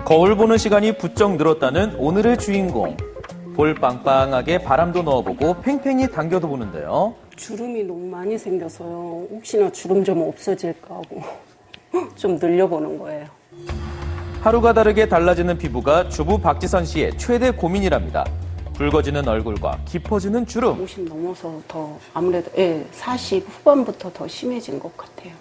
거울 보는 시간이 부쩍 늘었다는 오늘의 주인공. 볼 빵빵하게 바람도 넣어보고 팽팽히 당겨도 보는데요. 주름이 너무 많이 생겨서요. 혹시나 주름 좀 없어질까 하고 좀 늘려보는 거예요. 하루가 다르게 달라지는 피부가 주부 박지선 씨의 최대 고민이랍니다. 붉어지는 얼굴과 깊어지는 주름. 50 넘어서 더 아무래도 40 후반부터 더 심해진 것 같아요.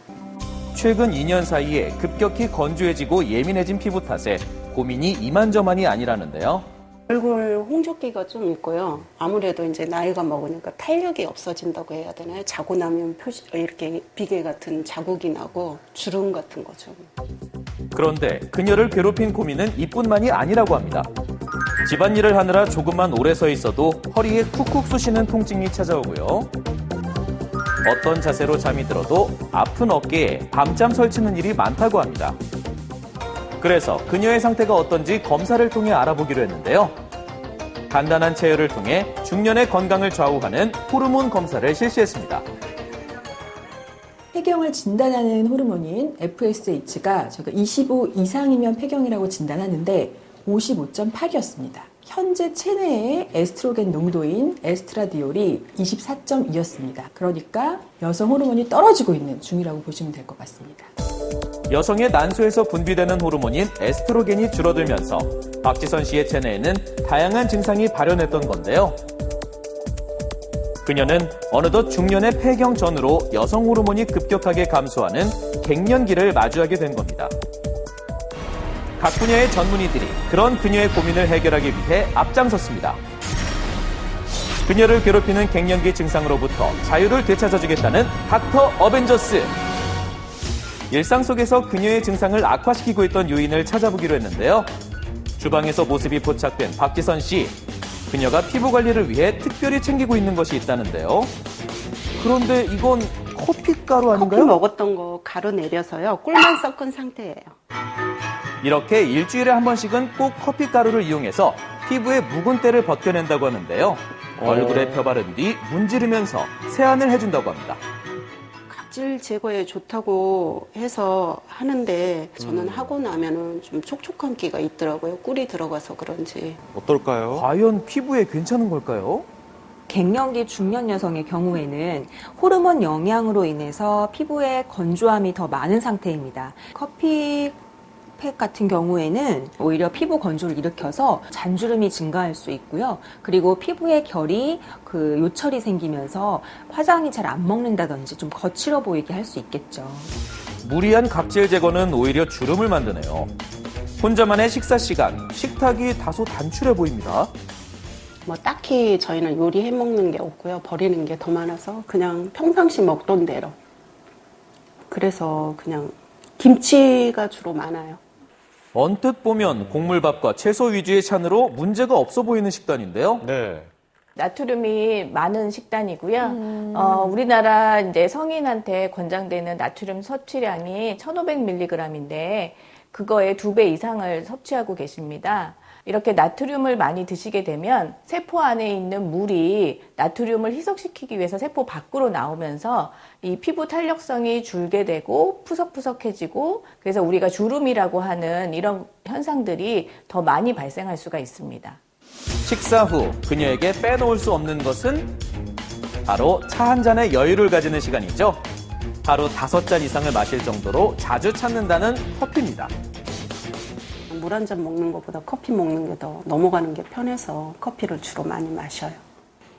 최근 2년 사이에 급격히 건조해지고 예민해진 피부 탓에 고민이 이만저만이 아니라는데요. 얼굴 홍조기가 좀 있고요. 아무래도 이제 나이가 먹으니까 탄력이 없어진다고 해야 되나요? 자고 나면 이렇게 비계 같은 자국이 나고 주름 같은 거죠. 그런데 그녀를 괴롭힌 고민은 이뿐만이 아니라고 합니다. 집안일을 하느라 조금만 오래 서 있어도 허리에 쿡쿡 쑤시는 통증이 찾아오고요. 어떤 자세로 잠이 들어도 아픈 어깨에 밤잠 설치는 일이 많다고 합니다. 그래서 그녀의 상태가 어떤지 검사를 통해 알아보기로 했는데요. 간단한 체열을 통해 중년의 건강을 좌우하는 호르몬 검사를 실시했습니다. 폐경을 진단하는 호르몬인 FSH가 저희가 25 이상이면 폐경이라고 진단하는데 55.8이었습니다. 현재 체내의 에스트로겐 농도인 에스트라디올이 24.2였습니다. 그러니까 여성 호르몬이 떨어지고 있는 중이라고 보시면 될 것 같습니다. 여성의 난소에서 분비되는 호르몬인 에스트로겐이 줄어들면서 박지선 씨의 체내에는 다양한 증상이 발현했던 건데요. 그녀는 어느덧 중년의 폐경 전후로 여성 호르몬이 급격하게 감소하는 갱년기를 마주하게 된 겁니다. 각 분야의 전문의들이 그런 그녀의 고민을 해결하기 위해 앞장섰습니다. 그녀를 괴롭히는 갱년기 증상으로부터 자유를 되찾아주겠다는 닥터 어벤져스. 일상 속에서 그녀의 증상을 악화시키고 있던 요인을 찾아보기로 했는데요. 주방에서 모습이 포착된 박지선 씨. 그녀가 피부 관리를 위해 특별히 챙기고 있는 것이 있다는데요. 그런데 이건 커피가루 아닌가요? 커피 먹었던 거 가루 내려서요. 꿀만 섞은 상태예요. 이렇게 일주일에 한 번씩은 꼭 커피가루를 이용해서 피부의 묵은 때를 벗겨낸다고 하는데요. 얼굴에 펴바른 뒤 문지르면서 세안을 해준다고 합니다. 각질 제거에 좋다고 해서 하는데 저는 하고 나면은 좀 촉촉한 기가 있더라고요. 꿀이 들어가서 그런지. 어떨까요? 과연 피부에 괜찮은 걸까요? 갱년기 중년 여성의 경우에는 호르몬 영향으로 인해서 피부에 건조함이 더 많은 상태입니다. 커피팩 같은 경우에는 오히려 피부 건조를 일으켜서 잔주름이 증가할 수 있고요. 그리고 피부의 결이 요철이 생기면서 화장이 잘 안 먹는다든지 좀 거칠어 보이게 할 수 있겠죠. 무리한 각질 제거는 오히려 주름을 만드네요. 혼자만의 식사 시간, 식탁이 다소 단출해 보입니다. 뭐 딱히 저희는 요리해 먹는 게 없고요. 버리는 게 더 많아서 그냥 평상시 먹던 대로. 그래서 그냥 김치가 주로 많아요. 언뜻 보면 곡물밥과 채소 위주의 찬으로 문제가 없어 보이는 식단인데요. 네. 나트륨이 많은 식단이고요. 우리나라 이제 성인한테 권장되는 나트륨 섭취량이 1,500mg인데 그거의 2배 이상을 섭취하고 계십니다. 이렇게 나트륨을 많이 드시게 되면 세포 안에 있는 물이 나트륨을 희석시키기 위해서 세포 밖으로 나오면서 이 피부 탄력성이 줄게 되고 푸석푸석해지고 그래서 우리가 주름이라고 하는 이런 현상들이 더 많이 발생할 수가 있습니다. 식사 후 그녀에게 빼놓을 수 없는 것은 바로 차 한 잔의 여유를 가지는 시간이죠. 하루 5잔 이상을 마실 정도로 자주 찾는다는 커피입니다. 물 한 잔 먹는 것보다 커피 먹는 게 더 넘어가는 게 편해서 커피를 주로 많이 마셔요.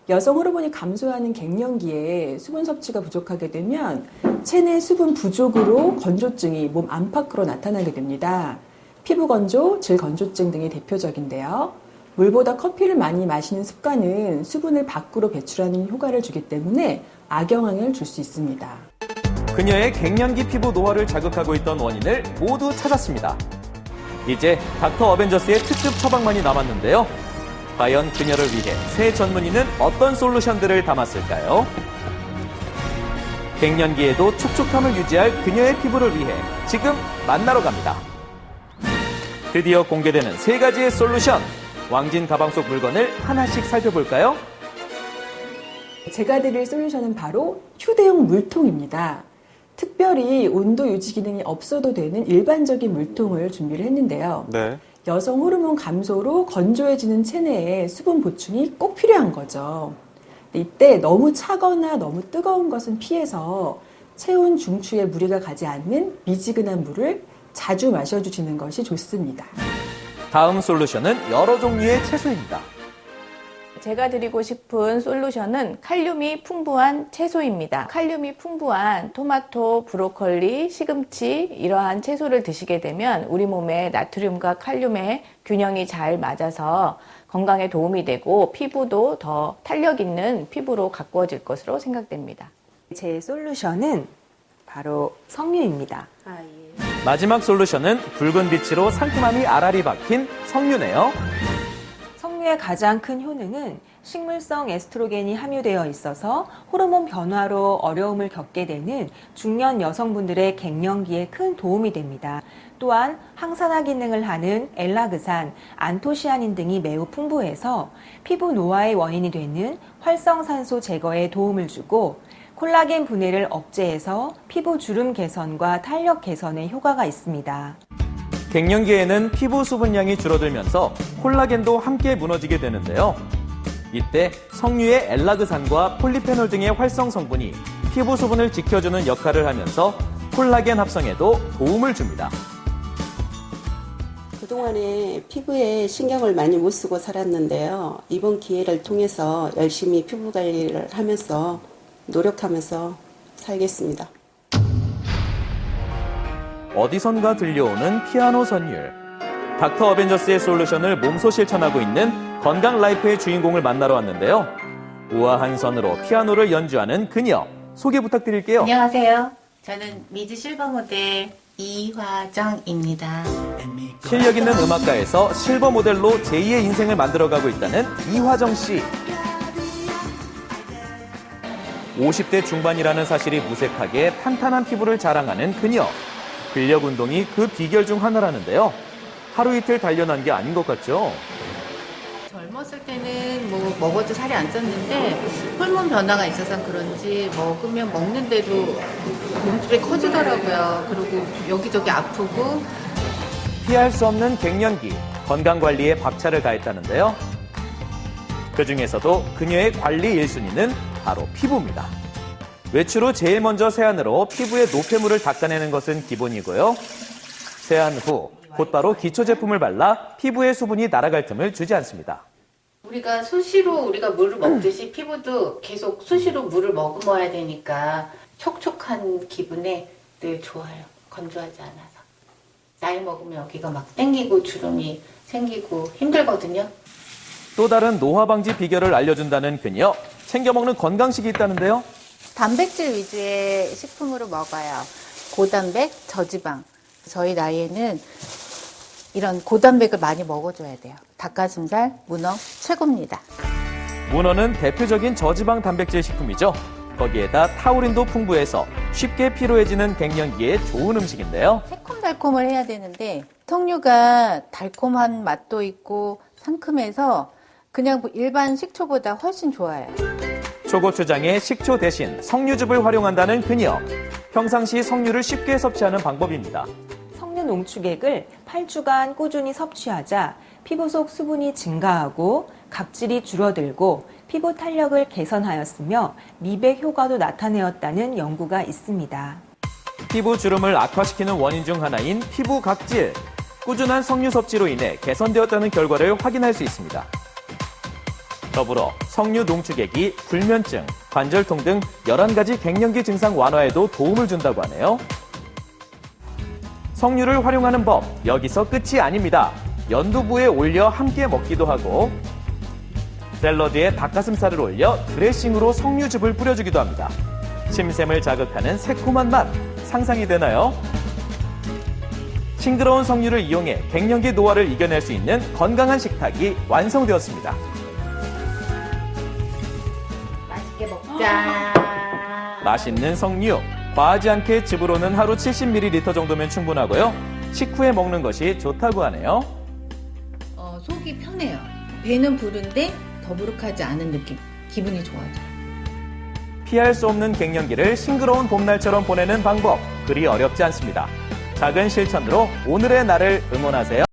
여성 호르몬이 감소하는 갱년기에 수분 섭취가 부족하게 되면 체내 수분 부족으로 건조증이 몸 안팎으로 나타나게 됩니다. 피부 건조, 질 건조증 등이 대표적인데요. 물보다 커피를 많이 마시는 습관은 수분을 밖으로 배출하는 효과를 주기 때문에 악영향을 줄 수 있습니다. 그녀의 갱년기 피부 노화를 자극하고 있던 원인을 모두 찾았습니다. 이제 닥터 어벤져스의 특급 처방만이 남았는데요. 과연 그녀를 위해 새 전문의는 어떤 솔루션들을 담았을까요? 갱년기에도 촉촉함을 유지할 그녀의 피부를 위해 지금 만나러 갑니다. 드디어 공개되는 3가지의 솔루션. 왕진 가방 속 물건을 하나씩 살펴볼까요? 제가 드릴 솔루션은 바로 휴대용 물통입니다. 특별히 온도 유지 기능이 없어도 되는 일반적인 물통을 준비를 했는데요. 네. 여성 호르몬 감소로 건조해지는 체내에 수분 보충이 꼭 필요한 거죠. 이때 너무 차거나 너무 뜨거운 것은 피해서 체온 중추에 무리가 가지 않는 미지근한 물을 자주 마셔주시는 것이 좋습니다. 다음 솔루션은 여러 종류의 채소입니다. 제가 드리고 싶은 솔루션은 칼륨이 풍부한 채소입니다. 칼륨이 풍부한 토마토, 브로콜리, 시금치 이러한 채소를 드시게 되면 우리 몸에 나트륨과 칼륨의 균형이 잘 맞아서 건강에 도움이 되고 피부도 더 탄력 있는 피부로 가꾸어질 것으로 생각됩니다. 제 솔루션은 바로 석류입니다. 마지막 솔루션은 붉은 빛으로 상큼함이 알알이 박힌 석류네요. 석류의 가장 큰 효능은 식물성 에스트로겐이 함유되어 있어서 호르몬 변화로 어려움을 겪게 되는 중년 여성분들의 갱년기에 큰 도움이 됩니다. 또한 항산화 기능을 하는 엘라그산, 안토시아닌 등이 매우 풍부해서 피부 노화의 원인이 되는 활성산소 제거에 도움을 주고 콜라겐 분해를 억제해서 피부 주름 개선과 탄력 개선에 효과가 있습니다. 갱년기에는 피부 수분량이 줄어들면서 콜라겐도 함께 무너지게 되는데요. 이때 석류의 엘라그산과 폴리페놀 등의 활성 성분이 피부 수분을 지켜주는 역할을 하면서 콜라겐 합성에도 도움을 줍니다. 그동안에 피부에 신경을 많이 못 쓰고 살았는데요. 이번 기회를 통해서 열심히 피부 관리를 하면서 노력하면서 살겠습니다. 어디선가 들려오는 피아노 선율. 닥터 어벤져스의 솔루션을 몸소 실천하고 있는 건강 라이프의 주인공을 만나러 왔는데요. 우아한 선으로 피아노를 연주하는 그녀. 소개 부탁드릴게요. 안녕하세요. 저는 미즈 실버 모델 이화정입니다. 실력 있는 음악가에서 실버 모델로 제2의 인생을 만들어가고 있다는 이화정 씨. 50대 중반이라는 사실이 무색하게 탄탄한 피부를 자랑하는 그녀. 근력 운동이 그 비결 중 하나라는데요. 하루 이틀 단련한 게 아닌 것 같죠? 젊었을 때는 뭐 먹어도 살이 안 쪘는데 호르몬 변화가 있어서 그런지 먹으면 먹는데도 몸집이 커지더라고요. 그리고 여기저기 아프고. 피할 수 없는 갱년기, 건강관리에 박차를 가했다는데요. 그중에서도 그녀의 관리 1순위는 바로 피부입니다. 외출 후 제일 먼저 세안으로 피부의 노폐물을 닦아내는 것은 기본이고요. 세안 후 곧바로 기초 제품을 발라 피부의 수분이 날아갈 틈을 주지 않습니다. 우리가 수시로 우리가 물을 먹듯이 피부도 계속 수시로 물을 머금어야 되니까 촉촉한 기분에 늘 좋아요. 건조하지 않아서. 나이 먹으면 여기가 막 땡기고 주름이 생기고 힘들거든요. 또 다른 노화 방지 비결을 알려준다는 그녀. 챙겨 먹는 건강식이 있다는데요. 단백질 위주의 식품으로 먹어요. 고단백, 저지방. 저희 나이에는 이런 고단백을 많이 먹어줘야 돼요. 닭가슴살, 문어 최고입니다. 문어는 대표적인 저지방 단백질 식품이죠. 거기에다 타우린도 풍부해서 쉽게 피로해지는 갱년기에 좋은 음식인데요. 새콤달콤을 해야 되는데 석류가 달콤한 맛도 있고 상큼해서 그냥 일반 식초보다 훨씬 좋아요. 초고추장에 식초 대신 석류즙을 활용한다는 그녀. 평상시 석류를 쉽게 섭취하는 방법입니다. 석류 농축액을 8주간 꾸준히 섭취하자 피부 속 수분이 증가하고 각질이 줄어들고 피부 탄력을 개선하였으며 미백 효과도 나타내었다는 연구가 있습니다. 피부 주름을 악화시키는 원인 중 하나인 피부 각질. 꾸준한 석류 섭취로 인해 개선되었다는 결과를 확인할 수 있습니다. 더불어 석류 농축액이 불면증, 관절통 등 11가지 갱년기 증상 완화에도 도움을 준다고 하네요. 석류를 활용하는 법, 여기서 끝이 아닙니다. 연두부에 올려 함께 먹기도 하고 샐러드에 닭가슴살을 올려 드레싱으로 석류즙을 뿌려주기도 합니다. 침샘을 자극하는 새콤한 맛, 상상이 되나요? 싱그러운 석류를 이용해 갱년기 노화를 이겨낼 수 있는 건강한 식탁이 완성되었습니다. 맛있게 먹자. 맛있는 석류, 과하지 않게 즙으로는 하루 70ml 정도면 충분하고요. 식후에 먹는 것이 좋다고 하네요. 속이 편해요. 배는 부른데 더부룩하지 않은 느낌. 기분이 좋아져요. 피할 수 없는 갱년기를 싱그러운 봄날처럼 보내는 방법, 그리 어렵지 않습니다. 작은 실천으로 오늘의 날을 응원하세요.